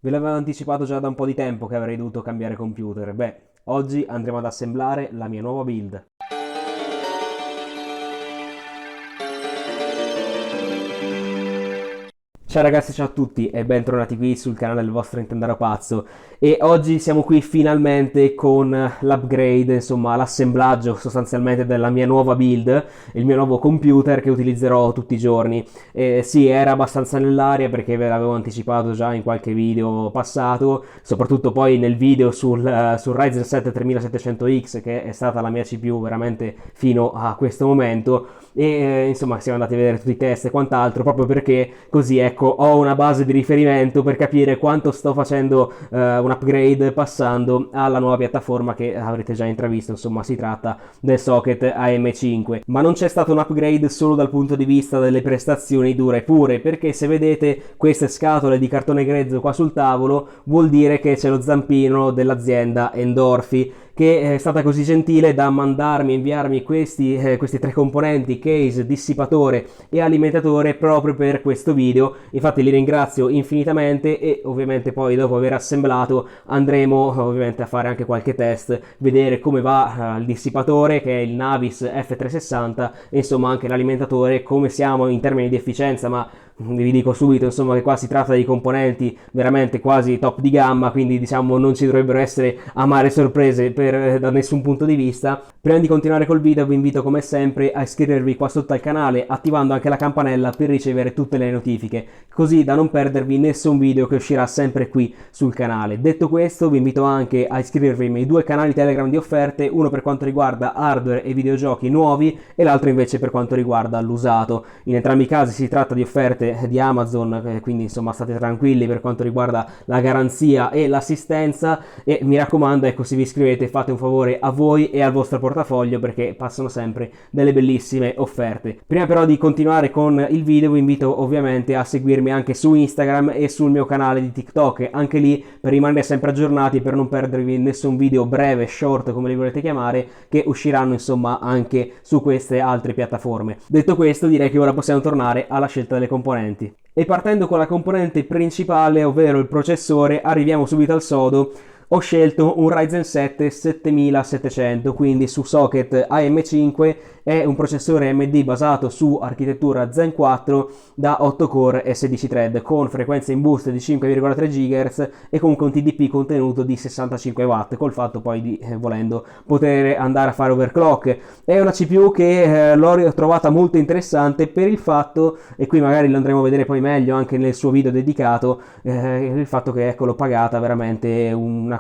Ve l'avevo anticipato già da un po' di tempo che avrei dovuto cambiare computer. Beh, oggi andremo ad assemblare la mia nuova build. Ciao ragazzi, ciao a tutti e bentornati qui sul canale del vostro Intendaro Pazzo. E oggi siamo qui finalmente con l'upgrade, insomma l'assemblaggio sostanzialmente della mia nuova build, il mio nuovo computer che utilizzerò tutti i giorni. Sì, era abbastanza nell'aria perché ve l'avevo anticipato già in qualche video passato, soprattutto poi nel video sul Ryzen 7 3700X, che è stata la mia CPU veramente fino a questo momento. Insomma siamo andati a vedere tutti i test e quant'altro, proprio perché così ecco ho una base di riferimento per capire quanto sto facendo un upgrade passando alla nuova piattaforma che avrete già intravisto. Insomma, si tratta del socket AM5. Ma non c'è stato un upgrade solo dal punto di vista delle prestazioni dure e pure, perché se vedete queste scatole di cartone grezzo qua sul tavolo vuol dire che c'è lo zampino dell'azienda Endorfi, che è stata così gentile da inviarmi questi tre componenti, case, dissipatore e alimentatore, proprio per questo video. Infatti li ringrazio infinitamente e ovviamente poi dopo aver assemblato andremo ovviamente a fare anche qualche test, vedere come va il dissipatore, che è il Navis F360, e insomma anche l'alimentatore, come siamo in termini di efficienza. Ma vi dico subito insomma che qua si tratta di componenti veramente quasi top di gamma, quindi diciamo non ci dovrebbero essere amare sorprese da nessun punto di vista. Prima di continuare col video vi invito come sempre a iscrivervi qua sotto al canale, attivando anche la campanella per ricevere tutte le notifiche, così da non perdervi nessun video che uscirà sempre qui sul canale. Detto questo, vi invito anche a iscrivervi ai miei due canali Telegram di offerte, uno per quanto riguarda hardware e videogiochi nuovi e l'altro invece per quanto riguarda l'usato. In entrambi i casi si tratta di offerte di Amazon, quindi insomma state tranquilli per quanto riguarda la garanzia e l'assistenza, e mi raccomando, ecco, se vi iscrivete fate un favore a voi e al vostro portafoglio, perché passano sempre delle bellissime offerte. Prima però di continuare con il video vi invito ovviamente a seguirmi anche su Instagram e sul mio canale di TikTok, anche lì per rimanere sempre aggiornati, per non perdervi nessun video breve, short come li volete chiamare, che usciranno insomma anche su queste altre piattaforme. Detto questo, direi che ora possiamo tornare alla scelta delle componenti. E partendo con la componente principale, ovvero il processore, arriviamo subito al sodo. Ho scelto un Ryzen 7 7700, quindi su socket AM5. È un processore AMD basato su architettura Zen 4 da 8 core e 16 thread, con frequenza in boost di 5,3 GHz e comunque un TDP contenuto di 65 watt, col fatto poi di, volendo, poter andare a fare overclock. È una CPU che l'ho trovata molto interessante per il fatto, e qui magari lo andremo a vedere poi meglio anche nel suo video dedicato, il fatto che ecco, l'ho pagata veramente una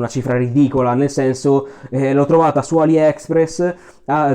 cifra ridicola, nel senso l'ho trovata su AliExpress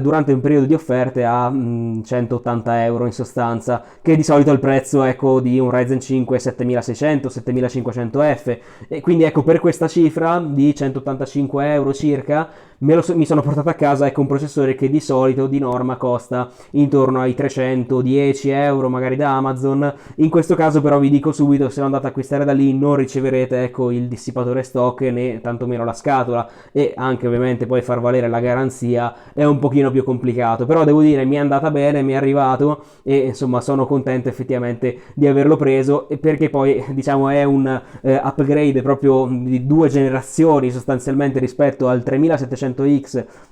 durante un periodo di offerte a 180 euro in sostanza, che di solito è il prezzo, ecco, di un Ryzen 5 7600-7500F, e quindi ecco, per questa cifra di 185 euro circa mi sono portato a casa, ecco, un processore che di solito di norma costa intorno ai 310 euro magari da Amazon. In questo caso però vi dico subito, se lo andate ad acquistare da lì non riceverete, ecco, il dissipatore stock né tantomeno la scatola, e anche ovviamente poi far valere la garanzia è un pochino più complicato. Però devo dire, mi è andata bene, mi è arrivato e insomma sono contento effettivamente di averlo preso, e perché poi diciamo è un upgrade proprio di 2 generazioni sostanzialmente rispetto al 3700X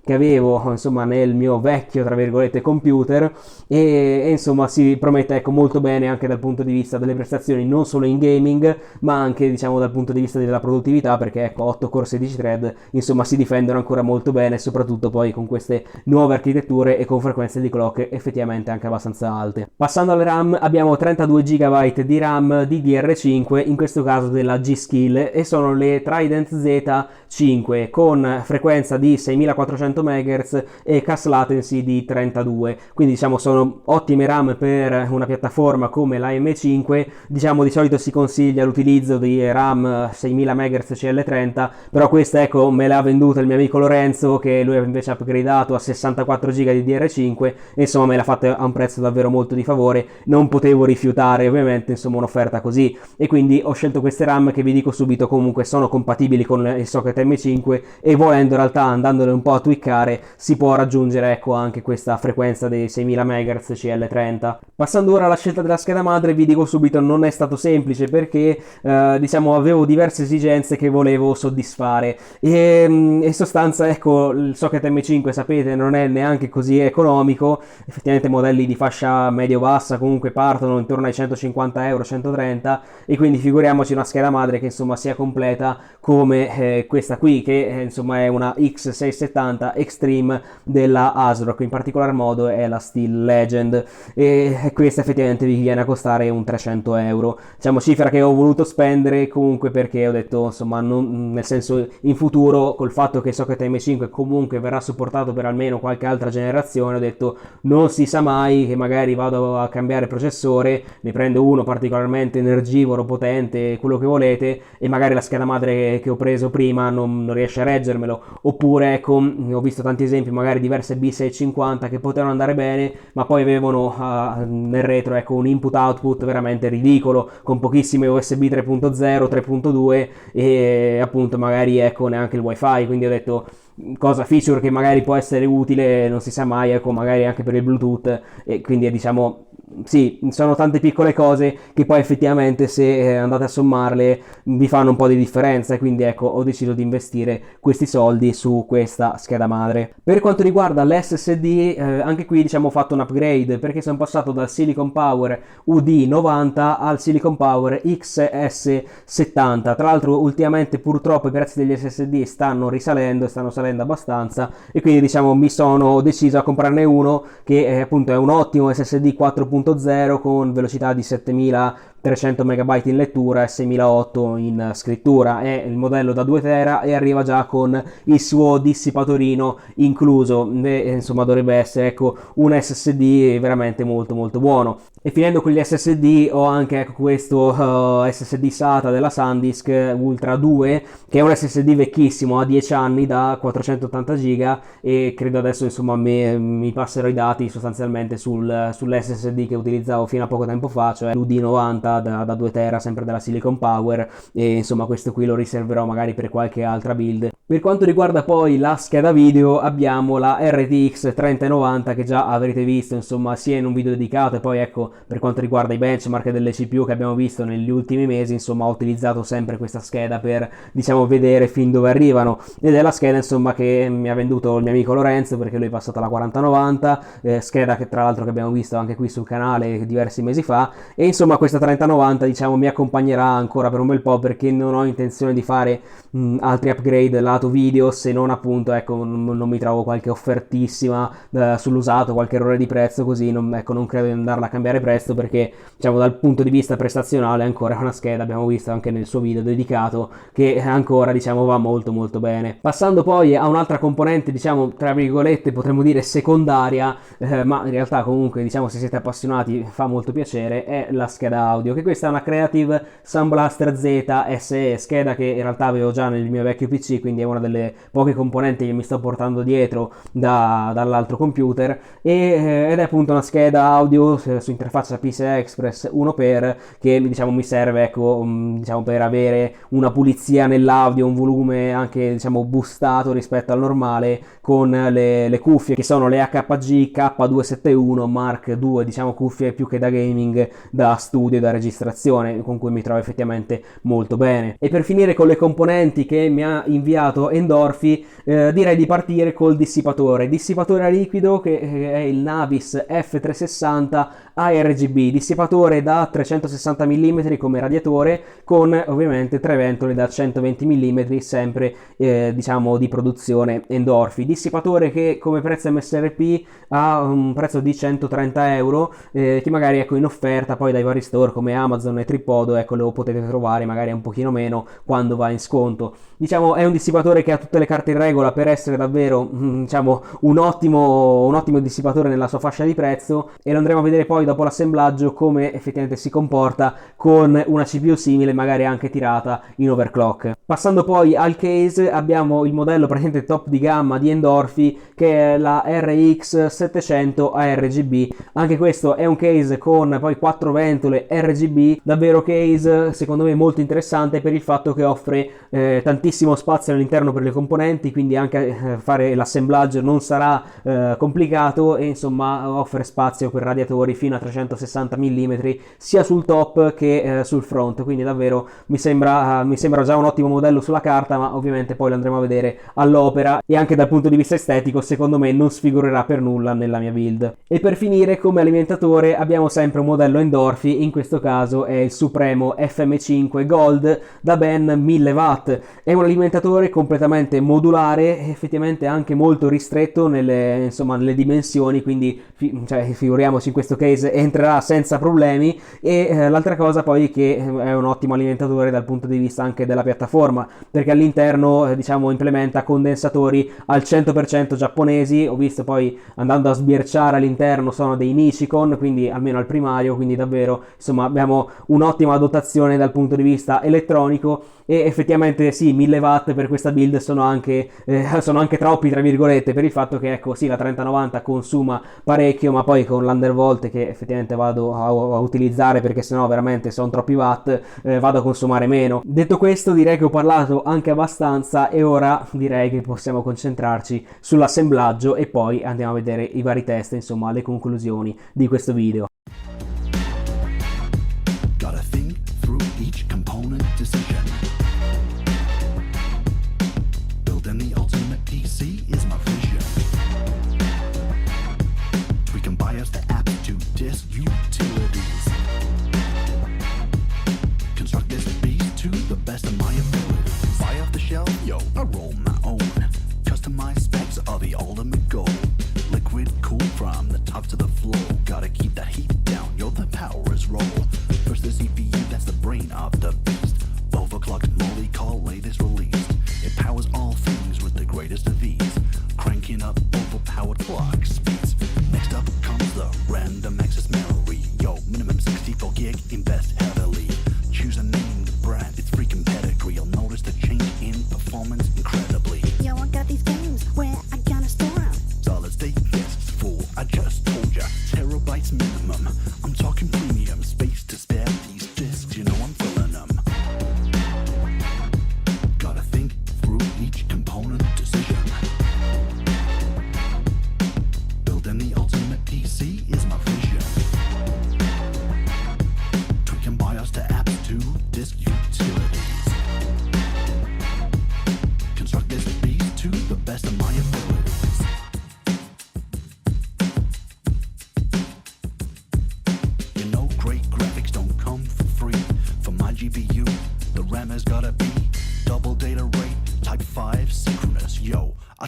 che avevo insomma nel mio vecchio tra virgolette computer, e insomma si promette, ecco, molto bene anche dal punto di vista delle prestazioni, non solo in gaming ma anche diciamo dal punto di vista della produttività, perché ecco 8 core 16 thread insomma si difendono ancora molto bene, soprattutto poi con queste nuove architetture e con frequenze di clock effettivamente anche abbastanza alte. Passando alle RAM, abbiamo 32 GB di RAM DDR5, in questo caso della G-Skill, e sono le Trident Z5 con frequenza di 6400 MHz e CAS latency di 32, quindi diciamo sono ottime RAM per una piattaforma come la M5. Diciamo di solito si consiglia l'utilizzo di RAM 6000 MHz CL30, però questa ecco me l'ha venduta il mio amico Lorenzo, che lui invece ha upgradato a 64 GB di DR5 e insomma me l'ha fatta a un prezzo davvero molto di favore, non potevo rifiutare ovviamente insomma un'offerta così, e quindi ho scelto queste RAM che vi dico subito comunque sono compatibili con il socket M5 e volendo in realtà andandole un po' a twiccare si può raggiungere ecco anche questa frequenza dei 6000 MHz CL30. Passando ora alla scelta della scheda madre, vi dico subito non è stato semplice perché diciamo avevo diverse esigenze che volevo soddisfare e in sostanza ecco il socket M5 sapete non è neanche così economico, effettivamente modelli di fascia medio bassa comunque partono intorno ai 150 euro, 130, e quindi figuriamoci una scheda madre che insomma sia completa come questa qui che insomma è una X670 Extreme della ASRock, in particolar modo è la Steel Legend, e questa effettivamente vi viene a costare un 300 euro, diciamo cifra che ho voluto spendere comunque perché ho detto insomma nel senso in futuro col fatto che il socket M5 comunque verrà supportato per almeno qualche altra generazione, ho detto non si sa mai che magari vado a cambiare processore, ne prendo uno particolarmente energivoro, potente, quello che volete, e magari la scheda madre che ho preso prima non riesce a reggermelo, oppure ecco ho visto tanti esempi magari diverse B650 che potevano andare bene ma poi avevano nel retro ecco un input output veramente ridicolo con pochissime USB 3.0, 3.2 e appunto magari ecco neanche il wifi, quindi ho detto cosa feature che magari può essere utile, non si sa mai, ecco magari anche per il Bluetooth, e quindi diciamo sì, sono tante piccole cose che poi effettivamente se andate a sommarle vi fanno un po' di differenza, e quindi ecco ho deciso di investire questi soldi su questa scheda madre. Per quanto riguarda l'SSD anche qui diciamo ho fatto un upgrade perché sono passato dal Silicon Power UD90 al Silicon Power XS70. Tra l'altro ultimamente purtroppo i prezzi degli SSD stanno risalendo e stanno salendo abbastanza, e quindi diciamo mi sono deciso a comprarne uno che appunto è un ottimo SSD 4.0 con velocità di 7300 MB in lettura e 6008 in scrittura. È il modello da 2 tera e arriva già con il suo dissipatorino incluso, e insomma dovrebbe essere ecco un SSD veramente molto molto buono. E finendo con gli SSD ho anche ecco questo SSD SATA della SanDisk Ultra 2, che è un SSD vecchissimo, ha 10 anni, da 480 GB, e credo adesso insomma mi passerò i dati sostanzialmente sull'SSD che utilizzavo fino a poco tempo fa, cioè l'UD90 da 2 tera sempre della Silicon Power, e insomma questo qui lo riserverò magari per qualche altra build. Per quanto riguarda poi la scheda video abbiamo la RTX 3090 che già avrete visto insomma sia in un video dedicato, e poi ecco per quanto riguarda i benchmark delle CPU che abbiamo visto negli ultimi mesi insomma ho utilizzato sempre questa scheda per diciamo vedere fin dove arrivano, ed è la scheda insomma che mi ha venduto il mio amico Lorenzo perché lui è passato alla 4090, scheda che tra l'altro che abbiamo visto anche qui sul canale diversi mesi fa, e insomma questa 3090 diciamo mi accompagnerà ancora per un bel po' perché non ho intenzione di fare altri upgrade lato video, se non appunto ecco non mi trovo qualche offertissima sull'usato, qualche errore di prezzo così, non credo di andarla a cambiare presto perché diciamo dal punto di vista prestazionale ancora è una scheda, abbiamo visto anche nel suo video dedicato, che ancora diciamo va molto molto bene. Passando poi a un'altra componente diciamo tra virgolette potremmo dire secondaria, ma in realtà comunque diciamo se siete appassionati fa molto piacere, è la scheda audio, che questa è una Creative Sound Blaster Z SE, scheda che in realtà avevo già nel mio vecchio PC, quindi è una delle poche componenti che mi sto portando dietro dall'altro computer, ed è appunto una scheda audio su interfaccia PCI Express 1x che diciamo mi serve ecco diciamo per avere una pulizia nell'audio, un volume anche diciamo boostato rispetto al normale, con le cuffie che sono le HPG K271 Mark II, diciamo cuffie più che da gaming, da studio e da registrazione, con cui mi trovo effettivamente molto bene. E per finire con le componenti che mi ha inviato Endorphy, direi di partire col dissipatore a liquido che è il Navis F360 ARGB, dissipatore da 360 mm come radiatore, con ovviamente 3 ventole da 120 mm sempre diciamo di produzione Endorphy, dissipatore che come prezzo MSRP ha un prezzo di 130 euro, che magari ecco in offerta poi dai vari store come Amazon e Tripodo ecco lo potete trovare magari un pochino meno quando va in sconto. Diciamo è un dissipatore dissipatore che ha tutte le carte in regola per essere davvero diciamo un ottimo dissipatore nella sua fascia di prezzo, e lo andremo a vedere poi dopo l'assemblaggio come effettivamente si comporta con una CPU simile, magari anche tirata in overclock. Passando poi al case, abbiamo il modello praticamente top di gamma di Endorphy, che è la RX 700 ARGB. Anche questo è un case con poi 4 ventole RGB, davvero case secondo me molto interessante per il fatto che offre tantissimo spazio all'interno per le componenti, quindi anche fare l'assemblaggio non sarà complicato, e insomma offre spazio per radiatori fino a 360 mm sia sul top che sul front, quindi davvero mi sembra già un ottimo modello sulla carta, ma ovviamente poi lo andremo a vedere all'opera, e anche dal punto di vista estetico secondo me non sfigurerà per nulla nella mia build. E per finire, come alimentatore abbiamo sempre un modello Endorphy, in questo caso è il Supremo FM5 Gold da ben 1000 watt. È un alimentatore completamente modulare, effettivamente anche molto ristretto nelle dimensioni, quindi figuriamoci in questo case entrerà senza problemi. E l'altra cosa poi che è un ottimo alimentatore dal punto di vista anche della piattaforma, perché all'interno implementa condensatori al 100% giapponesi. Ho visto poi, andando a sbirciare all'interno, sono dei Nichicon, quindi almeno al primario, quindi davvero abbiamo un'ottima dotazione dal punto di vista elettronico. E effettivamente sì, 1000 watt per questa build sono anche troppi, tra virgolette, per il fatto che ecco sì, la 3090 consuma parecchio, ma poi con l'Undervolt, che effettivamente vado a utilizzare perché sennò veramente sono troppi watt, vado a consumare meno. Detto questo, direi che ho parlato anche abbastanza, e ora direi che possiamo concentrarci sull'assemblaggio e poi andiamo a vedere i vari test, insomma le conclusioni di questo video.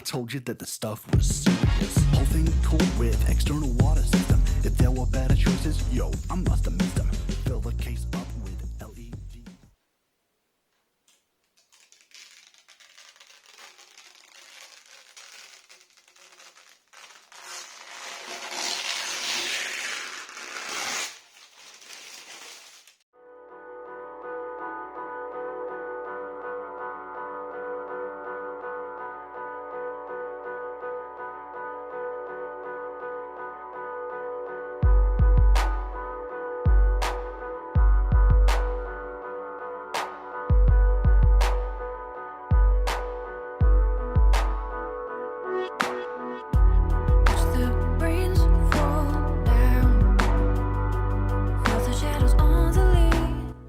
Told you that the stuff was serious. Whole thing cool with external water system. If there were better choices, yo, I must have missed them. Fill the case up with LED.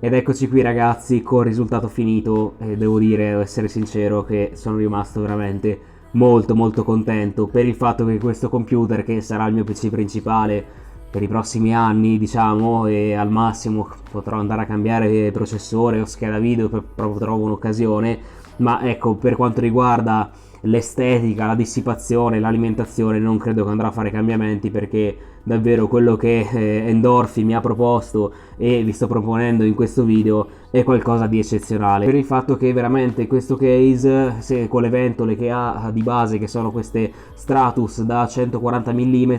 Ed eccoci qui ragazzi col risultato finito, e devo dire, essere sincero, che sono rimasto veramente molto contento per il fatto che questo computer, che sarà il mio PC principale per i prossimi anni, diciamo, e al massimo potrò andare a cambiare processore o scheda video, proprio trovo un'occasione, ma ecco, per quanto riguarda l'estetica, la dissipazione, l'alimentazione, non credo che andrà a fare cambiamenti, perché davvero quello che Endorphi mi ha proposto e vi sto proponendo in questo video è qualcosa di eccezionale, per il fatto che veramente questo case, se con le ventole che ha di base, che sono queste Stratus da 140 mm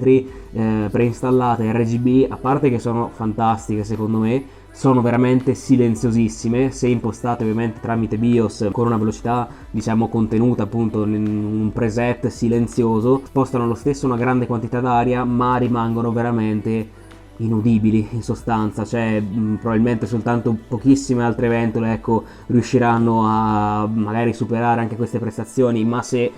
preinstallate RGB, a parte che sono fantastiche secondo me, sono veramente silenziosissime se impostate ovviamente tramite BIOS con una velocità diciamo contenuta appunto in un preset silenzioso, spostano lo stesso una grande quantità d'aria ma rimangono veramente inudibili in sostanza, cioè probabilmente soltanto pochissime altre ventole ecco riusciranno a magari superare anche queste prestazioni, ma se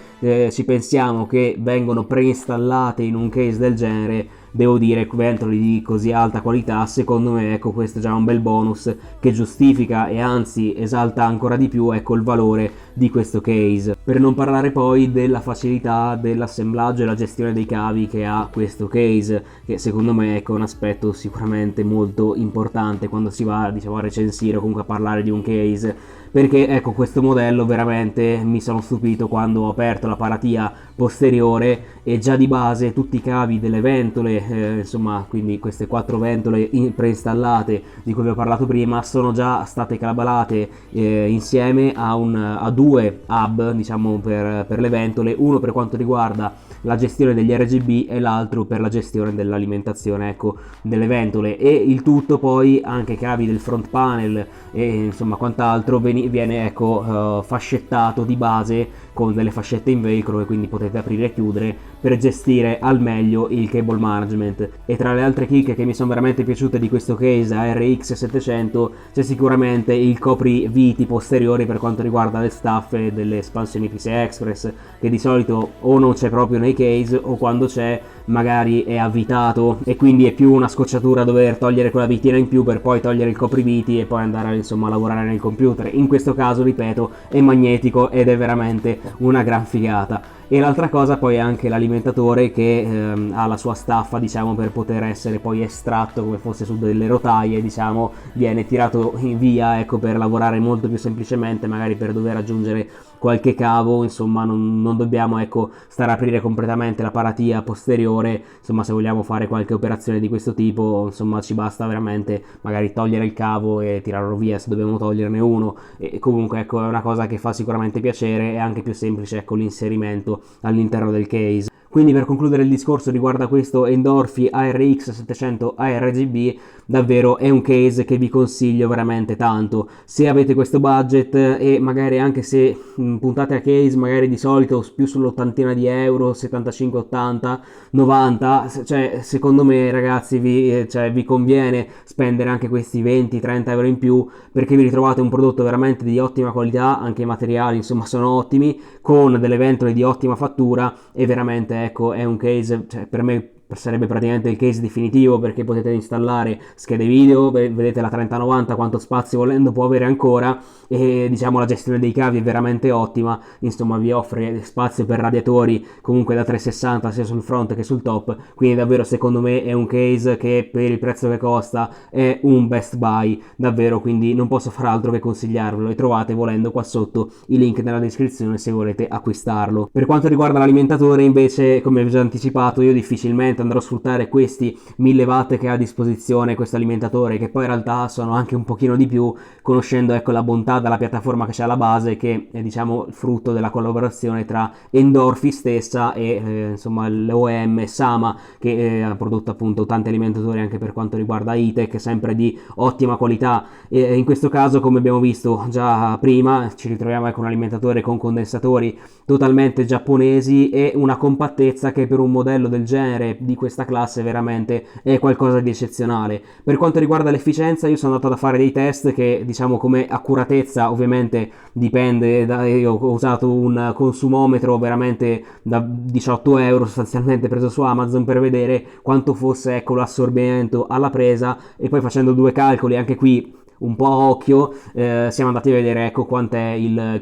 ci pensiamo che vengono preinstallate in un case del genere, devo dire, ventole di così alta qualità, secondo me ecco questo è già un bel bonus che giustifica e anzi esalta ancora di più ecco il valore di questo case. Per non parlare poi della facilità dell'assemblaggio e la gestione dei cavi che ha questo case, che secondo me ecco, è un aspetto sicuramente molto importante quando si va diciamo a recensire o comunque a parlare di un case, perché ecco questo modello veramente mi sono stupito quando ho aperto la paratia posteriore e già di base tutti i cavi delle ventole insomma, quindi queste 4 ventole preinstallate di cui vi ho parlato prima sono già state calabrate insieme a 2 hub diciamo per le ventole, uno per quanto riguarda la gestione degli RGB e l'altro per la gestione dell'alimentazione ecco delle ventole, e il tutto poi anche cavi del front panel e insomma quant'altro viene ecco fascettato di base con delle fascette in velcro e quindi potete aprire e chiudere per gestire al meglio il cable management. E tra le altre chicche che mi sono veramente piaciute di questo case ARX 700 c'è sicuramente il copriviti posteriori per quanto riguarda le staffe delle espansioni PCI Express, che di solito o non c'è proprio nei case o quando c'è magari è avvitato e quindi è più una scocciatura dover togliere quella vitina in più per poi togliere il copriviti e poi andare insomma a lavorare nel computer. In questo caso ripeto è magnetico ed è veramente una gran figata. E l'altra cosa poi è anche l'alimentatore che ha la sua staffa diciamo per poter essere poi estratto come fosse su delle rotaie, diciamo viene tirato via ecco per lavorare molto più semplicemente, magari per dover aggiungere qualche cavo insomma non dobbiamo ecco stare a aprire completamente la paratia posteriore, insomma se vogliamo fare qualche operazione di questo tipo insomma ci basta veramente magari togliere il cavo e tirarlo via se dobbiamo toglierne uno, e comunque ecco è una cosa che fa sicuramente piacere e anche più semplice ecco l'inserimento all'interno del case. Quindi per concludere il discorso riguardo a questo Endorphi ARX 700 ARGB, davvero è un case che vi consiglio veramente tanto. Se avete questo budget e magari anche se puntate a case magari di solito più sull'80 di euro, 75, 80, 90, cioè secondo me ragazzi vi conviene spendere anche questi 20-30 euro in più, perché vi ritrovate un prodotto veramente di ottima qualità, anche i materiali insomma sono ottimi, con delle ventole di ottima fattura e veramente ecco è un case, cioè, per me sarebbe praticamente il case definitivo, perché potete installare schede video, vedete la 3090 quanto spazio volendo può avere ancora, e diciamo la gestione dei cavi è veramente ottima, insomma vi offre spazio per radiatori comunque da 360 sia sul front che sul top, quindi davvero secondo me è un case che per il prezzo che costa è un best buy davvero, quindi non posso far altro che consigliarvelo e trovate volendo qua sotto i link nella descrizione se volete acquistarlo. Per quanto riguarda l'alimentatore invece, come vi ho già anticipato, io difficilmente andrò a sfruttare questi 1000 watt che ha a disposizione questo alimentatore, che poi in realtà sono anche un pochino di più, conoscendo ecco la bontà della piattaforma che c'è alla base, che è diciamo frutto della collaborazione tra Endorphi stessa e insomma l'OEM Sama, che ha prodotto appunto tanti alimentatori anche per quanto riguarda ITEC, sempre di ottima qualità, e in questo caso come abbiamo visto già prima ci ritroviamo con un alimentatore con condensatori totalmente giapponesi e una compattezza che per un modello del genere di questa classe veramente è qualcosa di eccezionale. Per quanto riguarda l'efficienza io sono andato a fare dei test che diciamo come accuratezza ovviamente dipende io ho usato un consumometro veramente da 18 euro sostanzialmente preso su Amazon per vedere quanto fosse ecco l'assorbimento alla presa, e poi facendo due calcoli anche qui un po' a occhio, siamo andati a vedere ecco quant'era il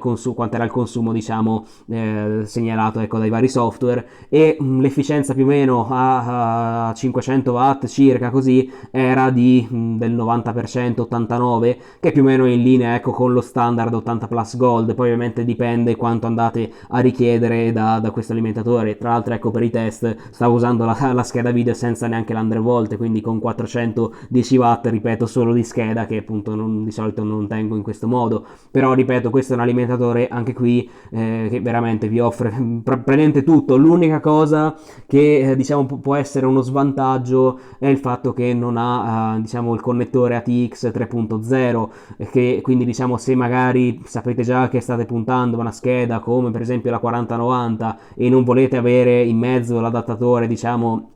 consumo diciamo segnalato ecco dai vari software, e l'efficienza più o meno a 500 watt circa così era del 90%, 89%, che più o meno è in linea ecco con lo standard 80 Plus Gold. Poi ovviamente dipende quanto andate a richiedere da questo alimentatore. Tra l'altro ecco, per i test stavo usando la scheda video senza neanche l'Undervolt, quindi con 410 watt, ripeto, solo di scheda, che appunto di solito non tengo in questo modo. Però ripeto, questo è un alimentatore anche qui che veramente vi offre praticamente tutto. L'unica cosa che diciamo può essere uno svantaggio è il fatto che non ha diciamo il connettore ATX 3.0, che quindi diciamo se magari sapete già che state puntando a una scheda come per esempio la 4090 e non volete avere in mezzo l'adattatore diciamo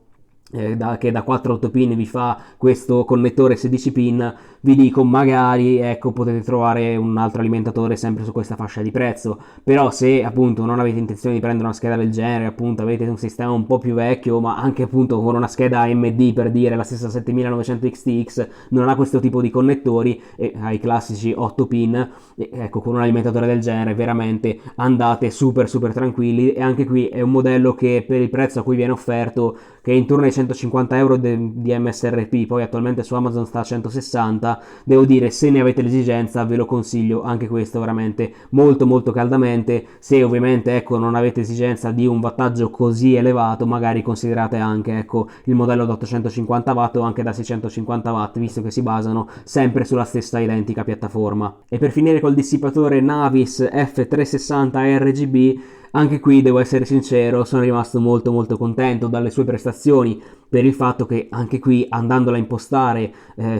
che da 4-8 pin vi fa questo connettore 16 pin, vi dico magari ecco potete trovare un altro alimentatore sempre su questa fascia di prezzo. Però se appunto non avete intenzione di prendere una scheda del genere, appunto avete un sistema un po' più vecchio, ma anche appunto con una scheda AMD, per dire la stessa 7900 XTX non ha questo tipo di connettori e ha i classici 8 pin, ecco con un alimentatore del genere veramente andate super tranquilli. E anche qui è un modello che per il prezzo a cui viene offerto, che è intorno ai 150 euro di MSRP, poi attualmente su Amazon sta a 160, devo dire se ne avete l'esigenza ve lo consiglio anche questo veramente molto caldamente. Se ovviamente ecco non avete esigenza di un wattaggio così elevato, magari considerate anche ecco il modello da 850 watt o anche da 650 watt, visto che si basano sempre sulla stessa identica piattaforma. E per finire col dissipatore Navis F360 RGB, anche qui devo essere sincero, sono rimasto molto contento dalle sue prestazioni, per il fatto che anche qui andandola a impostare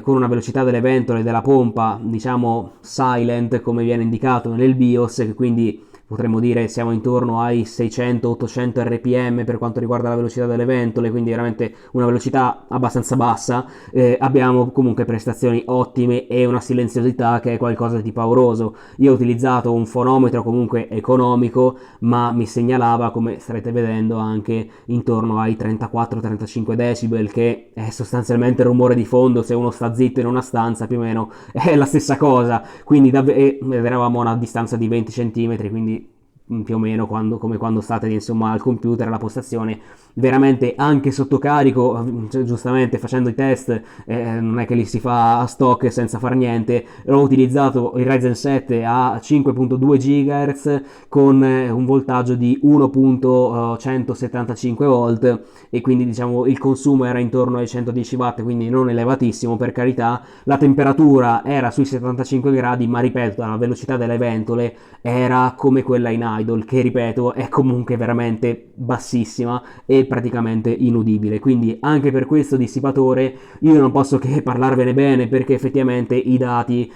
con una velocità delle ventole della pompa diciamo silent come viene indicato nel BIOS, che quindi potremmo dire siamo intorno ai 600-800 rpm per quanto riguarda la velocità delle ventole, quindi veramente una velocità abbastanza bassa, abbiamo comunque prestazioni ottime e una silenziosità che è qualcosa di pauroso. Io ho utilizzato un fonometro comunque economico, ma mi segnalava, come starete vedendo, anche intorno ai 34-35 decibel, che è sostanzialmente il rumore di fondo. Se uno sta zitto in una stanza più o meno è la stessa cosa, quindi eravamo a una distanza di 20 cm, quindi più o meno come quando state insomma al computer alla postazione. Veramente anche sotto carico, cioè, giustamente facendo i test non è che li si fa a stock senza far niente. Ho utilizzato il Ryzen 7 a 5.2 GHz con un voltaggio di 1.175 volt, e quindi diciamo il consumo era intorno ai 110 watt, quindi non elevatissimo, per carità. La temperatura era sui 75 gradi, ma ripeto la velocità delle ventole era come quella in idle, che ripeto è comunque veramente bassissima e praticamente inudibile. Quindi anche per questo dissipatore io non posso che parlarvene bene, perché effettivamente i dati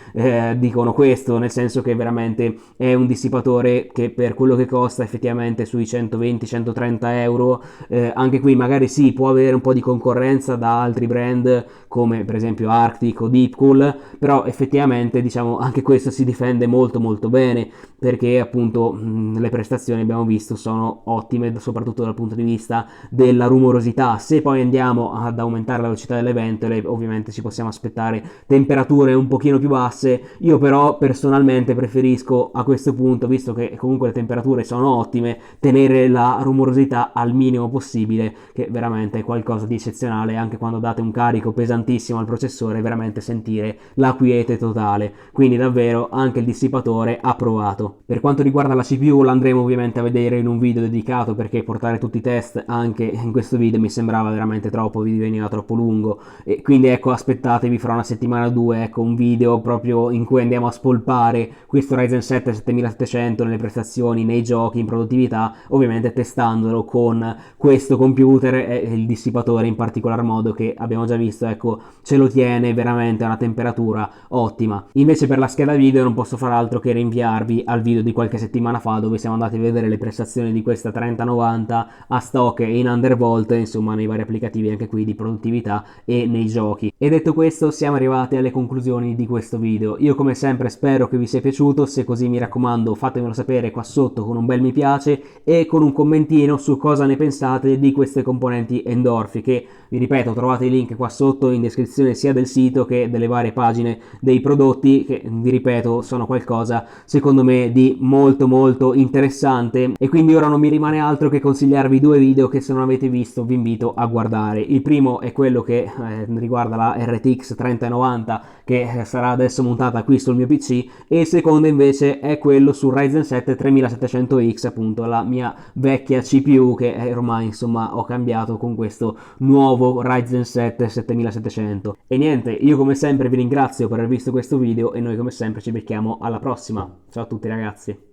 dicono questo, nel senso che veramente è un dissipatore che per quello che costa effettivamente sui 120-130 euro, anche qui magari sì può avere un po' di concorrenza da altri brand come per esempio Arctic o Deepcool, però effettivamente diciamo anche questo si difende molto bene, perché appunto le prestazioni abbiamo visto sono ottime, soprattutto dal punto di vista della rumorosità. Se poi andiamo ad aumentare la velocità delle ventole, ovviamente ci possiamo aspettare temperature un pochino più basse. Io però personalmente preferisco a questo punto, visto che comunque le temperature sono ottime, tenere la rumorosità al minimo possibile, che veramente è qualcosa di eccezionale. Anche quando date un carico pesantissimo al processore, veramente sentire la quiete totale. Quindi davvero anche il dissipatore approvato. Per quanto riguarda la CPU l'andremo ovviamente a vedere in un video dedicato, perché portare tutti i test anche in questo video mi sembrava veramente troppo, vi veniva troppo lungo, e quindi ecco aspettatevi fra una settimana o due ecco un video proprio in cui andiamo a spolpare questo Ryzen 7 7700 nelle prestazioni, nei giochi, in produttività, ovviamente testandolo con questo computer e il dissipatore in particolar modo, che abbiamo già visto ecco ce lo tiene veramente a una temperatura ottima. Invece per la scheda video non posso far altro che rinviarvi al video di qualche settimana fa, dove dove siamo andati a vedere le prestazioni di questa 3090 a stock e in undervolt, insomma nei vari applicativi anche qui di produttività e nei giochi. E detto questo, siamo arrivati alle conclusioni di questo video. Io come sempre spero che vi sia piaciuto, se così mi raccomando fatemelo sapere qua sotto con un bel mi piace e con un commentino su cosa ne pensate di queste componenti Endorphi, che vi ripeto trovate i link qua sotto in descrizione sia del sito che delle varie pagine dei prodotti, che vi ripeto sono qualcosa secondo me di molto interessante. E quindi ora non mi rimane altro che consigliarvi due video che se non avete visto vi invito a guardare. Il primo è quello che riguarda la RTX 3090 che sarà adesso montata qui sul mio PC, e il secondo invece è quello su Ryzen 7 3700X, appunto la mia vecchia CPU che ormai insomma ho cambiato con questo nuovo Ryzen 7 7700. E niente, io come sempre vi ringrazio per aver visto questo video e noi come sempre ci becchiamo alla prossima. Ciao a tutti ragazzi.